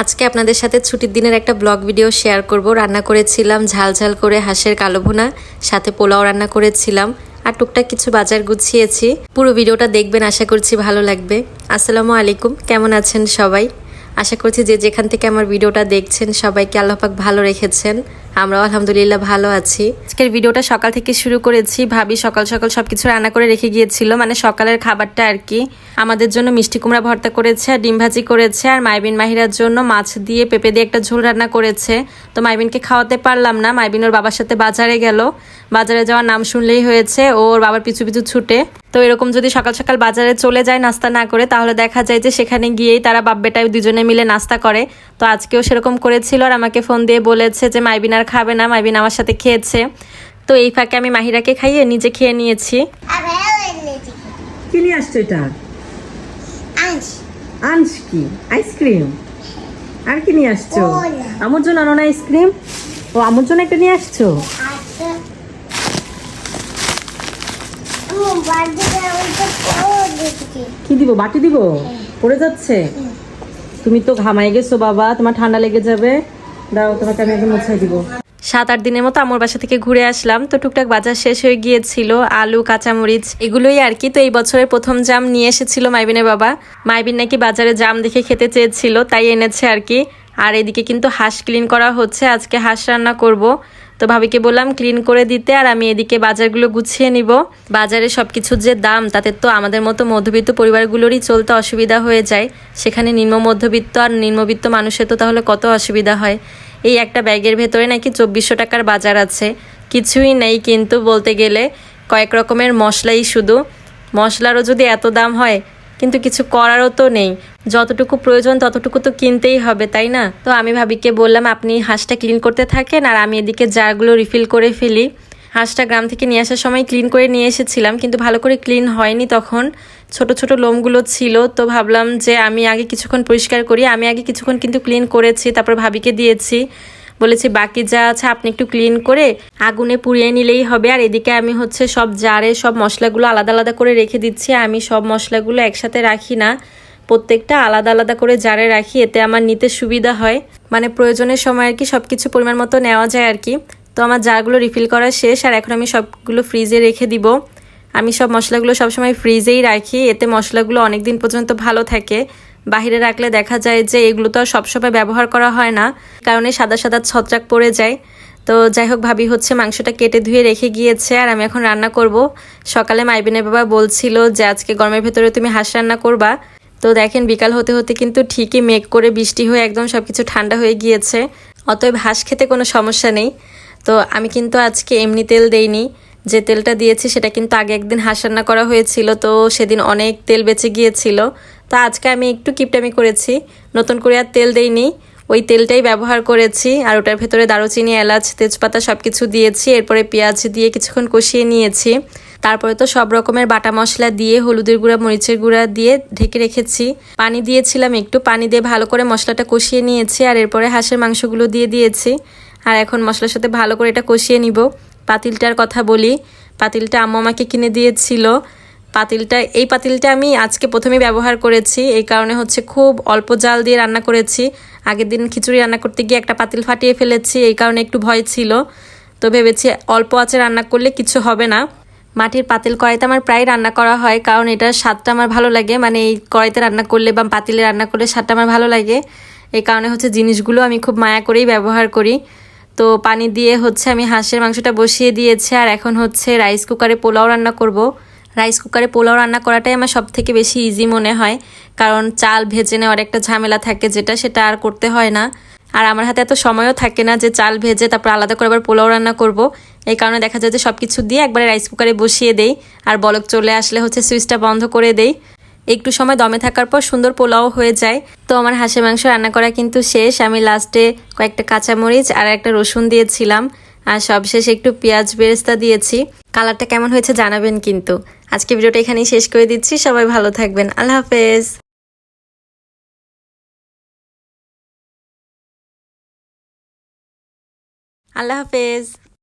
আজকে আপনাদের সাথে ছুটির দিনের একটা ব্লগ ভিডিও শেয়ার করব। রান্না করেছিলাম ঝাল ঝাল করে হাঁসের কালো ভুনা, সাথে পোলাও রান্না করেছিলাম আর টুকটাক কিছু বাজার গুছিয়েছি। পুরো ভিডিওটা দেখবেন, আশা করছি ভালো লাগবে। আসসালামু আলাইকুম, কেমন আছেন সবাই? আশা করছি যে যেখান থেকে আমার ভিডিওটা দেখছেন সবাইকে আল্লাহ পাক ভালো রেখেছেন। আমরাও আলহামদুলিল্লাহ ভালো আছি। আজকের ভিডিওটা সকাল থেকে শুরু করেছি। ভাবি সকাল সকাল সবকিছু রান্না করে রেখে গিয়েছিল, মানে সকালের খাবারটা আর কি। আমাদের জন্য মিষ্টি কুমড়া ভর্তা করেছে আর ডিম ভাজি করেছে, আর মাইবিন মাহিরার জন্য মাছ দিয়ে পেঁপে দিয়ে একটা ঝোল রান্না করেছে। তো মাইবিনকে খাওয়াতে পারলাম না, মাইবিন ওর বাবার সাথে বাজারে গেল। বাজারে যাওয়ার নাম শুনলেই হয়েছে ওর বাবার পিছু পিছু ছুটে। তো এরকম যদি সকাল সকাল বাজারে চলে যায় নাস্তা না করে, তাহলে দেখা যায় যে সেখানে গিয়েই তারা বাপ বেটায় দুজনে মিলে নাস্তা করে। তো আজকেও সেরকম করেছিল আর আমাকে ফোন দিয়ে বলেছে যে মাইবিন আর খাবে না, মাইবিন আমার সাথে খেয়েছে। তো এই ফাঁকে আমি মাহিরাকে খাইয়ে নিজে খেয়ে নিয়েছি। কি নিয়ে আসছো এটা? আনস কি আইসক্রিম? আর কি নিয়ে আসছো? আমার জন্য আনো না আইসক্রিম? ও আমার জন্য একটা নিয়ে আসছো? কি দিব? বাটি দিব? পড়ে যাচ্ছে? তুমি তো ঘামাই গেছো বাবা, তোমার ঠান্ডা লেগে যাবে। দাও তোমাকে আমি একদম মুছাই দিব। 7-8 দিনের মতো আমার বাসা থেকে ঘুরে আসলাম। তো টুকটাক বাজার শেষ হয়ে গিয়েছিল, আলু কাঁচামরিচ এগুলোই আর কি। তো এই বছরের প্রথম জাম নিয়ে এসেছিল মাইবিনের বাবা। মাইবিন নাকি বাজারে জাম দেখে খেতে চেয়েছিল, তাই এনেছে আর কি। আর এদিকে কিন্তু হাঁস ক্লিন করা হচ্ছে, আজকে হাঁস রান্না করব। তো ভাবিকে বললাম ক্লিন করে দিতে, আর আমি এদিকে বাজারগুলো গুছিয়ে নিব। বাজারে সবকিছুর যে দাম, তাতে তো আমাদের মতো মধ্যবিত্ত পরিবারগুলোরই চলতে অসুবিধা হয়ে যায়। সেখানে নিম্ন মধ্যবিত্ত আর নিম্নবিত্ত মানুষের তো তাহলে কত অসুবিধা হয়। এই একটা ব্যাগের ভেতরে নাকি 2400 টাকার বাজার আছে। কিছুই নেই কিন্তু বলতে গেলে, কয়েক রকমের মশলাই শুধু। মশলারও যদি এত দাম হয়, কিন্তু কিছু করারও তো নেই। যতটুকু প্রয়োজন ততটুকু তো কিনতেই হবে, তাই না? তো আমি ভাবিকে বললাম আপনি হাঁসটা ক্লিন করতে থাকেন আর আমি এদিকে জারগুলো রিফিল করে ফেলি। হাঁসটা গ্রাম থেকে নিয়ে আসার সময় ক্লিন করে নিয়ে এসেছিলাম, কিন্তু ভালো করে ক্লিন হয়নি তখন। ছোট ছোট লোমগুলো ছিল, তো ভাবলাম যে আমি আগে কিছুক্ষণ পরিষ্কার করি। আমি আগে কিছুক্ষণ কিন্তু ক্লিন করেছি, তারপর ভাবিকে দিয়েছি। বলেছি বাকি যা আছে আপনি একটু ক্লিন করে আগুনে পুড়িয়ে নিলেই হবে। আর এদিকে আমি হচ্ছে সব জারে সব মশলাগুলো আলাদা আলাদা করে রেখে দিচ্ছি। আমি সব মশলাগুলো একসাথে রাখি না, প্রত্যেকটা আলাদা আলাদা করে জারে রাখি, এতে আমার নিতে সুবিধা হয়। মানে প্রয়োজনের সময় আর কি সব কিছু পরিমাণ মতো নেওয়া যায় আর কি। তো আমার জারগুলো রিফিল করা শেষ, আর এখন আমি সবগুলো ফ্রিজে রেখে দিব। আমি সব মশলাগুলো সবসময় ফ্রিজেই রাখি, এতে মশলাগুলো অনেক দিন পর্যন্ত ভালো থাকে। বাহিরে রাখলে দেখা যায় যে এগুলো তো আর সবসময় ব্যবহার করা হয় না, কারণে সাদা সাদা ছত্রাক পড়ে যায়। তো যাই হোক, ভাবি হচ্ছে মাংসটা কেটে ধুয়ে রেখে গিয়েছে আর আমি এখন রান্না করব। সকালে মাইবিনের বাবা বলছিল যে আজকে গরমের ভেতরে তুমি হাঁস রান্না করবা। তো দেখেন বিকাল হতে হতে কিন্তু ঠিকই মেঘ করে বৃষ্টি হয়ে একদম সবকিছু ঠান্ডা হয়ে গিয়েছে। অতএব হাঁস খেতে কোনো সমস্যা নেই। তো আমি কিন্তু আজকে এমনি তেল দেইনি, যে তেলটা দিয়েছি সেটা কিন্তু আগে একদিন হাঁস রান্না করা হয়েছিল, তো সেদিন অনেক তেল বেঁচে গিয়েছিল। তো আজকে আমি একটু কিপটামি করেছি, নতুন করে আর তেল দেইনি, ওই তেলটাই ব্যবহার করেছি। আর ওটার ভেতরে দারুচিনি, এলাচ, তেজপাতা সব কিছু দিয়েছি। এরপরে পেঁয়াজ দিয়ে কিছুক্ষণ কষিয়ে নিয়েছি। তারপরে তো সব রকমের বাটা মশলা দিয়ে, হলুদের গুঁড়া, মরিচের গুঁড়া দিয়ে ঢেকে রেখেছি। পানি দিয়েছিলাম একটু, পানি দিয়ে ভালো করে মশলাটা কষিয়ে নিয়েছি। আর এরপরে হাঁসের মাংসগুলো দিয়ে দিয়েছি। আর এখন মশলার সাথে ভালো করে এটা কষিয়ে নিব। পাতিলটার কথা বলি, পাতিলটা আম্মু আমাকে কিনে দিয়েছিল। এই পাতিলটা আমি আজকে প্রথমেই ব্যবহার করেছি, এই কারণে হচ্ছে খুব অল্প জাল দিয়ে রান্না করেছি। আগের দিন খিচুড়ি রান্না করতে গিয়ে একটা পাতিল ফাটিয়ে ফেলেছি, এই কারণে একটু ভয় ছিল। তো ভেবেছি অল্প আঁচে রান্না করলে কিছু হবে না। মাটির পাতিল কড়াইতে আমার প্রায় রান্না করা হয়, কারণ এটার স্বাদটা আমার ভালো লাগে। মানে এই কড়াইতে রান্না করলে বা পাতিলে রান্না করলে স্বাদটা আমার ভালো লাগে। এই কারণে হচ্ছে জিনিসগুলো আমি খুব মায়া করেই ব্যবহার করি। তো পানি দিয়ে হচ্ছে আমি হাঁসের মাংসটা বসিয়ে দিয়েছি। আর এখন হচ্ছে রাইস কুকারে পোলাও রান্না করব। রাইস কুকারে পোলাও রান্না করাটাই আমার সব থেকে বেশি ইজি মনে হয়, কারণ চাল ভেজে নেওয়ার একটা ঝামেলা থাকে, সেটা আর করতে হয় না। আর আমার হাতে এত সময়ও থাকে না যে চাল ভেজে তারপর আলাদা করে আবার পোলাও রান্না করব। এই কারণে দেখা যায় যে সব কিছু দিয়ে একবারে রাইস কুকারে বসিয়ে দেই, আর বলক চলে আসলে হচ্ছে সুইচটা বন্ধ করে দেই। একটু সময় দমে থাকার পর সুন্দর পোলাও হয়ে যায়। তো আমার হাঁসের মাংস রান্না করা কিন্তু শেষ। আমি লাস্টে কয়েকটা কাঁচামরিচ আর একটা রসুন দিয়েছিলাম, আর সবশেষে একটু পেঁয়াজ বেরেস্তা দিয়েছি। কালারটা কেমন হয়েছে জানাবেন কিন্তু। আজকে ভিডিওটা এখানেই শেষ করে দিচ্ছি। সবাই ভালো থাকবেন। আল্লাহ হাফেজ। আল্লাহ হাফেজ।